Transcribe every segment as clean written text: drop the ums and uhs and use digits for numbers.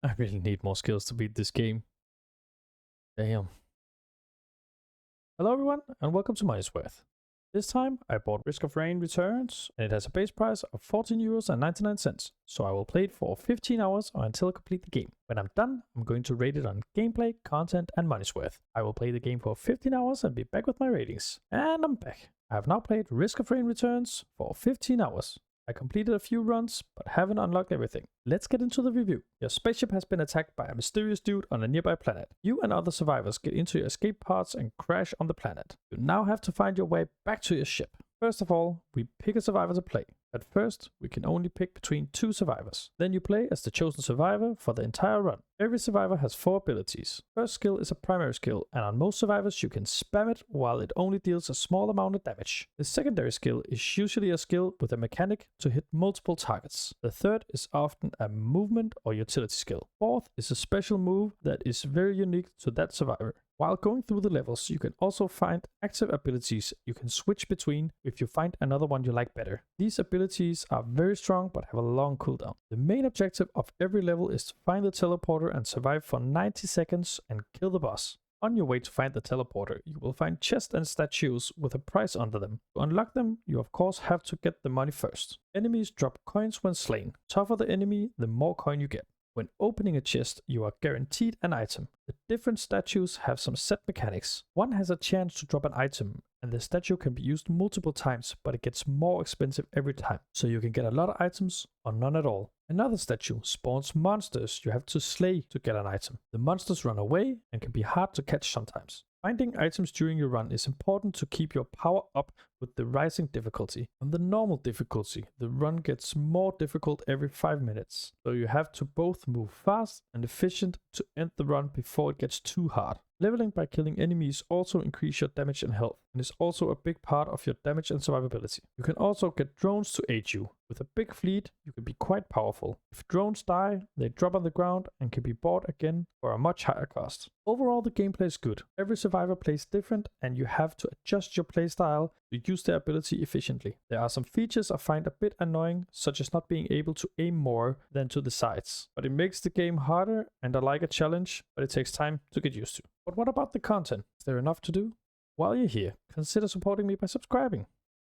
I really need more skills to beat this game. Damn. Hello everyone, and welcome to Money's Worth. This time, I bought Risk of Rain Returns, and it has a base price of €14.99, so I will play it for 15 hours or until I complete the game. When I'm done, I'm going to rate it on gameplay, content, and Money's Worth. I will play the game for 15 hours and be back with my ratings. And I'm back. I have now played Risk of Rain Returns for 15 hours. I completed a few runs, but haven't unlocked everything. Let's get into the review. Your spaceship has been attacked by a mysterious dude on a nearby planet. You and other survivors get into your escape pods and crash on the planet. You now have to find your way back to your ship. First of all, we pick a survivor to play. At first, we can only pick between 2 survivors. Then you play as the chosen survivor for the entire run. Every survivor has 4 abilities. First skill is a primary skill, and on most survivors you can spam it while it only deals a small amount of damage. The secondary skill is usually a skill with a mechanic to hit multiple targets. The third is often a movement or utility skill. Fourth is a special move that is very unique to that survivor. While going through the levels, you can also find active abilities you can switch between if you find another one you like better. These abilities are very strong but have a long cooldown. The main objective of every level is to find the teleporter and survive for 90 seconds and kill the boss. On your way to find the teleporter, you will find chests and statues with a price under them. To unlock them, you of course have to get the money first. Enemies drop coins when slain. Tougher the enemy, the more coin you get. When opening a chest, you are guaranteed an item. The different statues have some set mechanics. One has a chance to drop an item, and the statue can be used multiple times, but it gets more expensive every time. So you can get a lot of items or none at all. Another statue spawns monsters you have to slay to get an item. The monsters run away and can be hard to catch sometimes. Finding items during your run is important to keep your power up with the rising difficulty. On the normal difficulty, the run gets more difficult every 5 minutes, so you have to both move fast and efficient to end the run before it gets too hard. Leveling by killing enemies also increase your damage and health, and is also a big part of your damage and survivability. You can also get drones to aid you. With a big fleet, you can be quite powerful. If drones die, they drop on the ground and can be bought again for a much higher cost. Overall, the gameplay is good. Every survivor plays different, and you have to adjust your playstyle to use their ability efficiently. There are some features I find a bit annoying, such as not being able to aim more than to the sides. But it makes the game harder, and I like a challenge, but it takes time to get used to. But what about the content? Is there enough to do? While you're here, consider supporting me by subscribing.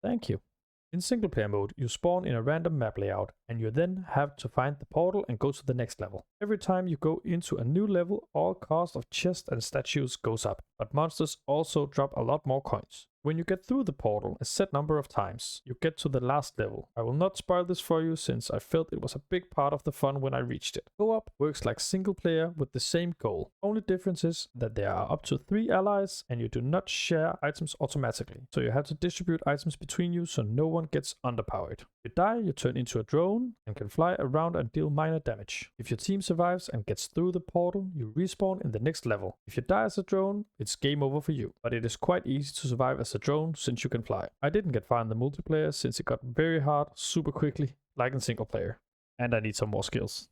Thank you. In single player mode, you spawn in a random map layout, and you then have to find the portal and go to the next level. Every time you go into a new level, all cost of chests and statues goes up, but monsters also drop a lot more coins. When you get through the portal a set number of times, you get to the last level. I will not spoil this for you since I felt it was a big part of the fun when I reached it. Co-op works like single player with the same goal. Only difference is that there are up to 3 allies and you do not share items automatically. So you have to distribute items between you so no one gets underpowered. If you die, you turn into a drone and can fly around and deal minor damage. If your team survives and gets through the portal, you respawn in the next level. If you die as a drone, it's game over for you. But it is quite easy to survive as a drone since you can fly. I didn't get far in the multiplayer since it got very hard super quickly, like in single player. And I need some more skills.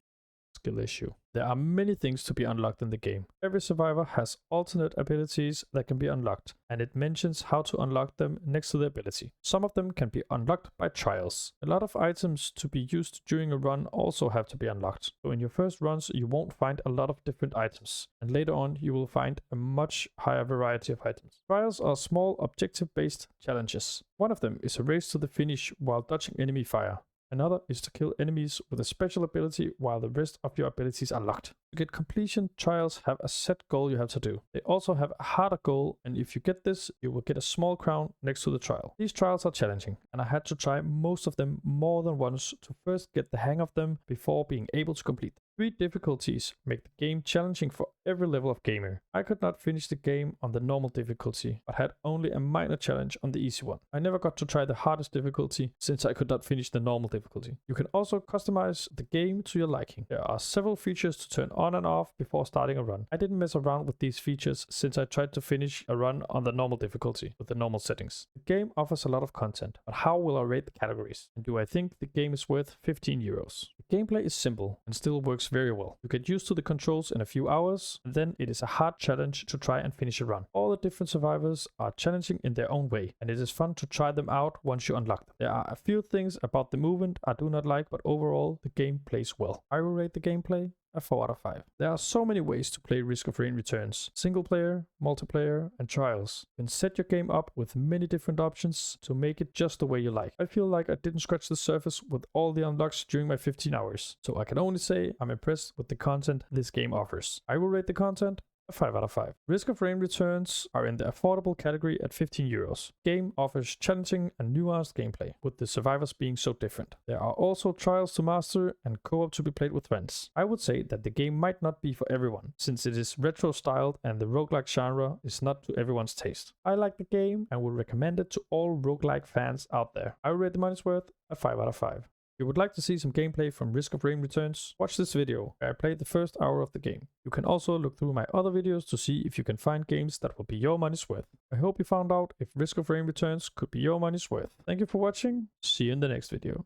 Skill issue. There are many things to be unlocked in the game. Every survivor has alternate abilities that can be unlocked, and it mentions how to unlock them next to the ability. Some of them can be unlocked by trials. A lot of items to be used during a run also have to be unlocked. So in your first runs you won't find a lot of different items, and later on you will find a much higher variety of items. Trials are small objective-based challenges. One of them is a race to the finish while dodging enemy fire. Another is to kill enemies with a special ability while the rest of your abilities are locked. To get completion, trials have a set goal you have to do. They also have a harder goal, and if you get this, you will get a small crown next to the trial. These trials are challenging, and I had to try most of them more than once to first get the hang of them before being able to complete them. 3 difficulties make the game challenging for every level of gamer. I could not finish the game on the normal difficulty, but had only a minor challenge on the easy one. I never got to try the hardest difficulty since I could not finish the normal difficulty. You can also customize the game to your liking. There are several features to turn on and off before starting a run. I didn't mess around with these features since I tried to finish a run on the normal difficulty with the normal settings. The game offers a lot of content, but how will I rate the categories? And do I think the game is worth €15? The gameplay is simple and still works very well. You get used to the controls in a few hours, and then it is a hard challenge to try and finish a run. All the different survivors are challenging in their own way, and it is fun to try them out once you unlock them. There are a few things about the movement I do not like, but overall the game plays well. I will rate the gameplay a 4 out of 5. There are so many ways to play Risk of Rain Returns: single player, multiplayer, and trials. You can set your game up with many different options to make it just the way you like. I feel like I didn't scratch the surface with all the unlocks during my 15 hours, so I can only say I'm impressed with the content this game offers. I will rate the content a 5 out of 5. Risk of Rain Returns are in the affordable category at 15 euros. Game offers challenging and nuanced gameplay, with the survivors being so different. There are also trials to master and co-op to be played with friends. I would say that the game might not be for everyone, since it is retro styled and the roguelike genre is not to everyone's taste. I like the game and would recommend it to all roguelike fans out there. I would rate the money's worth a 5 out of 5. If you would like to see some gameplay from Risk of Rain Returns, watch this video where I played the first hour of the game. You can also look through my other videos to see if you can find games that will be your money's worth. I hope you found out if Risk of Rain Returns could be your money's worth. Thank you for watching, see you in the next video.